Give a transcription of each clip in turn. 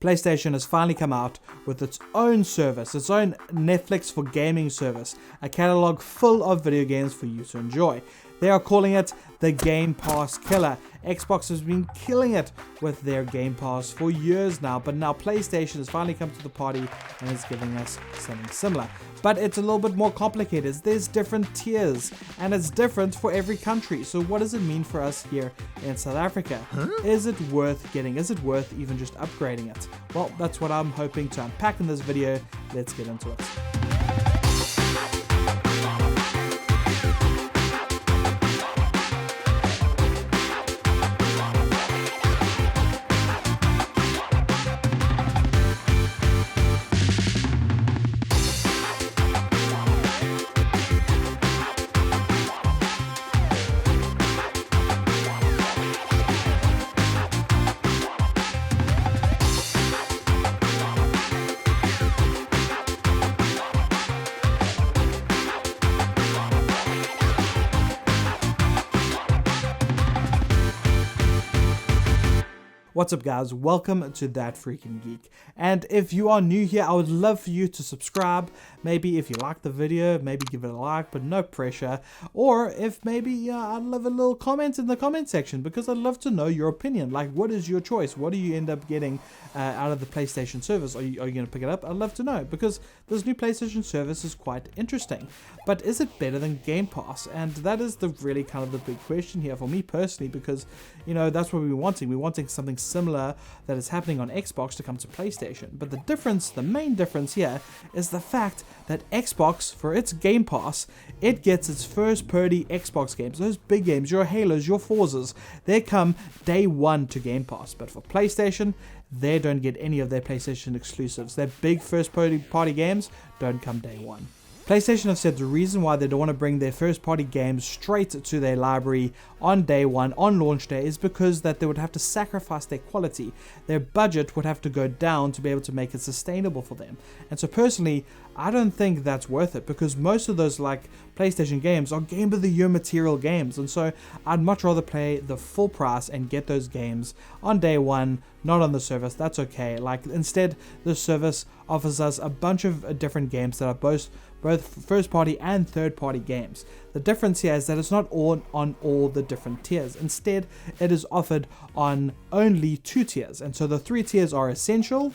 PlayStation has finally come out with its own service, its own Netflix for gaming service, a catalog full of video games for you to enjoy. They are calling it the Game Pass Killer. Xbox has been killing it with their Game Pass for years now, but now PlayStation has finally come to the party and is giving us something similar. But it's a little bit more complicated. There's different tiers, and it's different for every country. So what does it mean for us here in South Africa? Is it worth getting? Is it worth even just upgrading it? Well, that's what I'm hoping to unpack in this video. Let's get into it. What's up guys, welcome to That Freaking Geek. And if you are new here, I would love for you to subscribe. Maybe if you like the video, maybe give it a like, but no pressure. Or if maybe I'd love a little comment in the comment section, because I'd love to know your opinion. Like, what is your choice? What do you end up getting out of the PlayStation service? Are you going to pick it up? I'd love to know, because this new PlayStation service is quite interesting. But is it better than Game Pass? And that is the really kind of the big question here for me personally, because you know that's what we're wanting. We're wanting something similar that is happening on Xbox to come to PlayStation. But the difference, the main difference here, is the fact that Xbox, for its Game Pass, it gets its first-party Xbox games, those big games, your Halos, your Forzas, they come day one to Game Pass. But for PlayStation, they don't get any of their PlayStation exclusives. Their big first-party games don't come day one. PlayStation have said the reason why they don't want to bring their first-party games straight to their library on day one, on launch day, is because that they would have to sacrifice their quality. Their budget would have to go down to be able to make it sustainable for them. And so personally, I don't think that's worth it, because most of those like PlayStation games are Game of the Year material games. And so I'd much rather pay the full price and get those games on day one, not on the service. That's okay. Like, instead, the service offers us a bunch of different games that are both first party and third party games. The difference here is that it's not on all the different tiers. Instead, it is offered on only 2 tiers. And so the 3 tiers are Essential,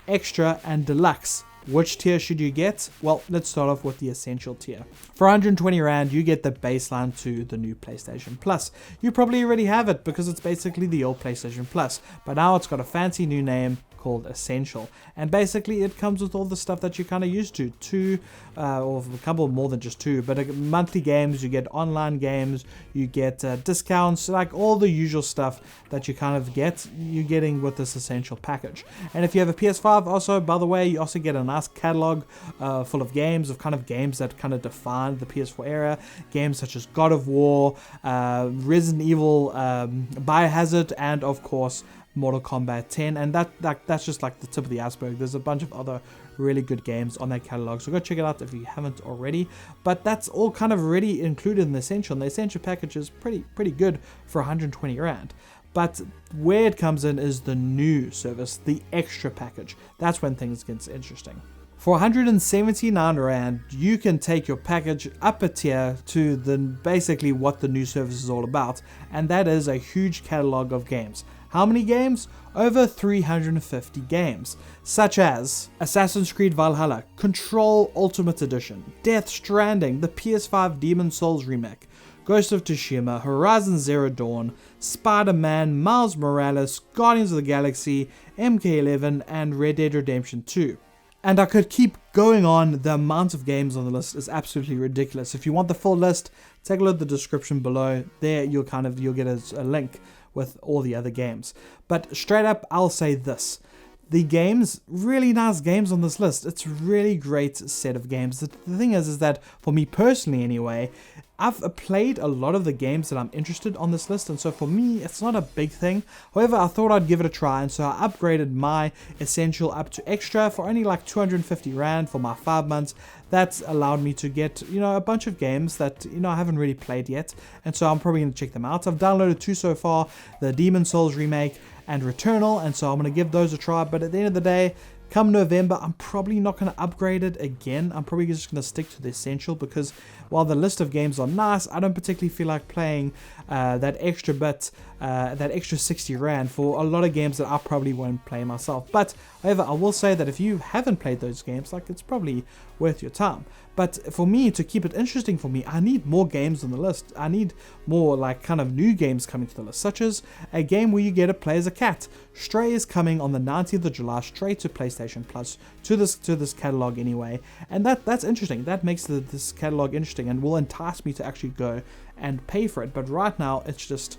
Extra, and Deluxe. Which tier should you get? Well, let's start off with the Essential tier. For 120 Rand, you get the baseline to the new PlayStation Plus. You probably already have it because it's basically the old PlayStation Plus, but now it's got a fancy new name called Essential, and basically it comes with all the stuff that you're kind of used to, or a couple more than just 2, but monthly games, you get online games, you get discounts, like all the usual stuff that you kind of get, you're getting with this Essential package. And if you have a PS5 also, by the way, you also get a nice catalog full of games, games that kind of define the PS4 era, games such as God of War, Resident Evil, Biohazard, and of course Mortal Kombat 10, and that's just like the tip of the iceberg. There's a bunch of other really good games on that catalog, so go check it out if you haven't already. But that's all kind of already included in the Essential, and the Essential package is pretty good for 120 Rand. But where it comes in is the new service, the Extra package. That's when things get interesting. For 179 Rand, you can take your package up a tier to basically what the new service is all about, and that is a huge catalog of games. How many games? Over 350 games, such as Assassin's Creed Valhalla, Control Ultimate Edition, Death Stranding, the PS5 Demon's Souls remake, Ghost of Tsushima, Horizon Zero Dawn, Spider-Man, Miles Morales, Guardians of the Galaxy, MK11, and Red Dead Redemption 2. And I could keep going on. The amount of games on the list is absolutely ridiculous. If you want the full list, take a look at the description below. There you'll get a link with all the other games. But straight up, I'll say this. The games, really nice games on this list. It's a really great set of games. The thing is that for me personally anyway, I've played a lot of the games that I'm interested on this list, and so for me it's not a big thing. However, I thought I'd give it a try, and so I upgraded my Essential up to Extra for only like 250 Rand for my 5 months. That's allowed me to get, a bunch of games that, I haven't really played yet, and so I'm probably going to check them out. I've downloaded 2 so far, the Demon's Souls remake and Returnal, and so I'm going to give those a try. But at the end of the day, come November, I'm probably not going to upgrade it again. I'm probably just going to stick to the Essential, because while the list of games are nice, I don't particularly feel like playing that extra bit, that extra 60 Rand for a lot of games that I probably won't play myself. But however, I will say that if you haven't played those games, like, it's probably worth your time. But for me, to keep it interesting for me, I need more games on the list. I need more, like, kind of new games coming to the list, such as a game where you get to play as a cat. Stray is coming on the 19th of July straight to PlayStation Plus, to this catalog anyway, and that's interesting. That makes this catalog interesting and will entice me to actually go and pay for it. But right now, it's just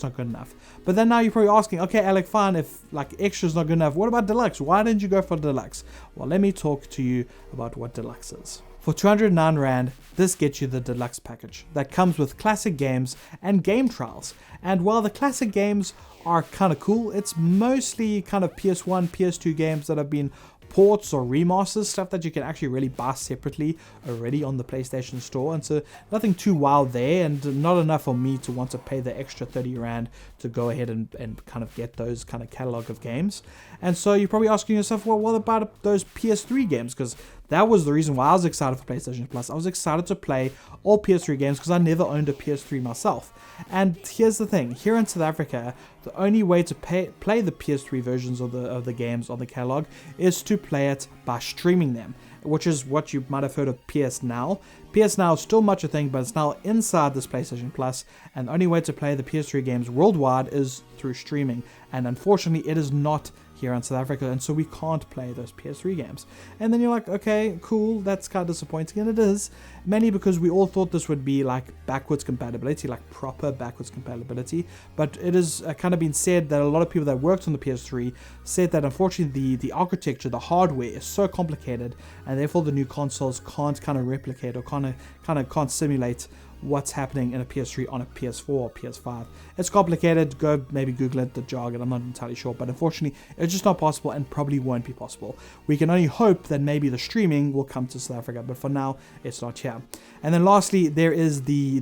not good enough. But then now you're probably asking, okay, Alec, fine, if like extra's not good enough, what about Deluxe? Why didn't you go for Deluxe? Well, let me talk to you about what Deluxe is. For 209 Rand, this gets you the Deluxe package that comes with classic games and game trials. And while the classic games are kind of cool, it's mostly kind of PS1, PS2 games that have been ports or remasters, stuff that you can actually really buy separately already on the PlayStation Store. And so nothing too wild there, and not enough for me to want to pay the extra 30 Rand to go ahead and kind of get those kind of catalog of games. And so you're probably asking yourself, well, what about those PS3 games? Because that was the reason why I was excited for PlayStation Plus. I was excited to play all PS3 games because I never owned a PS3 myself. And here's the thing, here in South Africa, the only way to play the PS3 versions of the games on the catalog is to play it by streaming them, which is what you might have heard of PS Now. PS Now is still much a thing, but it's now inside this PlayStation Plus, and the only way to play the PS3 games worldwide is through streaming, and unfortunately it is not here in South Africa, and so we can't play those PS3 games. And then you're like, okay, cool, that's kind of disappointing, and it is, mainly because we all thought this would be like backwards compatibility, like proper backwards compatibility, but it has kind of been said that a lot of people that worked on the PS3 said that unfortunately the architecture, the hardware is so complicated, and therefore the new consoles can't kind of replicate or can't simulate what's happening in a PS3 on a PS4 or PS5. It's complicated. Go maybe Google it, the jargon, I'm not entirely sure, but unfortunately it's just not possible and probably won't be possible. We can only hope that maybe the streaming will come to South Africa, but for now it's not here. And then lastly, there is the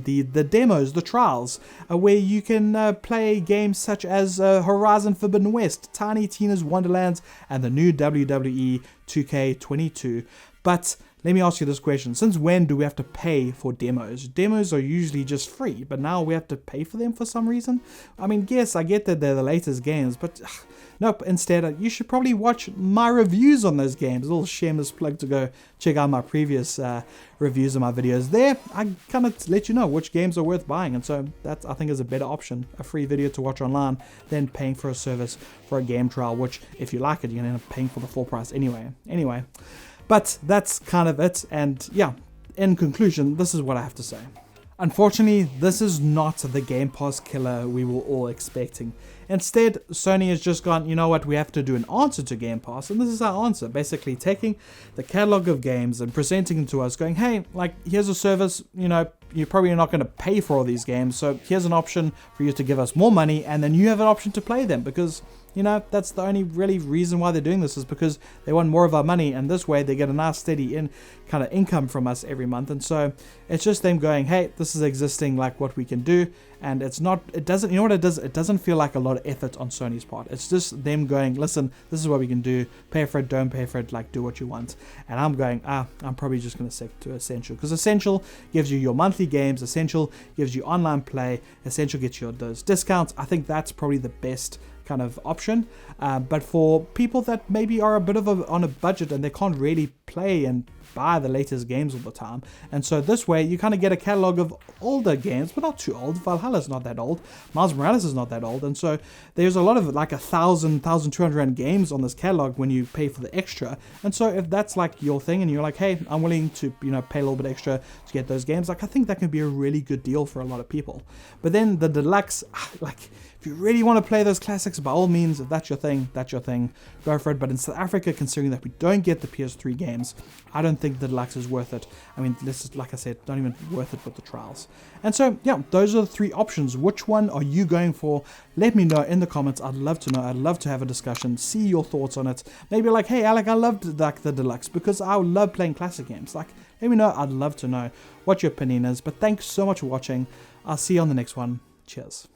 demos, the trials, where you can play games such as Horizon Forbidden West, Tiny Tina's Wonderlands, and the new WWE 2K22. But let me ask you this question. Since when do we have to pay for demos? Demos are usually just free, but now we have to pay for them for some reason? I mean, yes, I get that they're the latest games, but nope. Instead, you should probably watch my reviews on those games. A little shameless plug to go check out my previous reviews of my videos. There, I kind of let you know which games are worth buying, and so that, I think, is a better option. A free video to watch online than paying for a service for a game trial, which, if you like it, you're going to end up paying for the full price anyway. But that's kind of it, and yeah, in conclusion, this is what I have to say. Unfortunately, this is not the Game Pass killer we were all expecting. Instead, Sony has just gone, you know what, we have to do an answer to Game Pass, and this is our answer. Basically taking the catalog of games and presenting them to us, going, hey, like, here's a service, you know, you're probably not going to pay for all these games, so here's an option for you to give us more money, and then you have an option to play them, because, you know, that's the only really reason why they're doing this, is because they want more of our money, and this way they get a nice steady kind of income from us every month. And so it's just them going, hey, this is existing, like, what we can do, and it doesn't, you know what it does? It doesn't feel like a lot of effort on Sony's part. It's just them going, listen, this is what we can do, pay for it, don't pay for it, like, do what you want. And I'm going, I'm probably just going to stick to Essential, because Essential gives you your monthly games, Essential gives you online play, Essential gets you those discounts. I think that's probably the best kind of option, but for people that maybe are a bit of on a budget and they can't really play and buy the latest games all the time, and so this way you kind of get a catalog of older games, but not too old. Valhalla's not that old, Miles Morales is not that old, and so there's a lot of like 1,200 games on this catalog when you pay for the extra. And so if that's like your thing and you're like, hey, I'm willing to, you know, pay a little bit extra to get those games, like, I think that can be a really good deal for a lot of people. But then the Deluxe, like, if you really want to play those classics, by all means, if that's your thing, go for it. But in South Africa, considering that we don't get the PS3 games, I don't think the Deluxe is worth it. I mean, this is, like I said, not even worth it with the trials. And so, yeah, those are the three options. Which one are you going for? Let me know in the comments. I'd love to know. I'd love to have a discussion, see your thoughts on it. Maybe like, hey, Alec, I loved like the Deluxe because I love playing classic games. Like, let me know. I'd love to know what your opinion is. But thanks so much for watching. I'll see you on the next one. Cheers.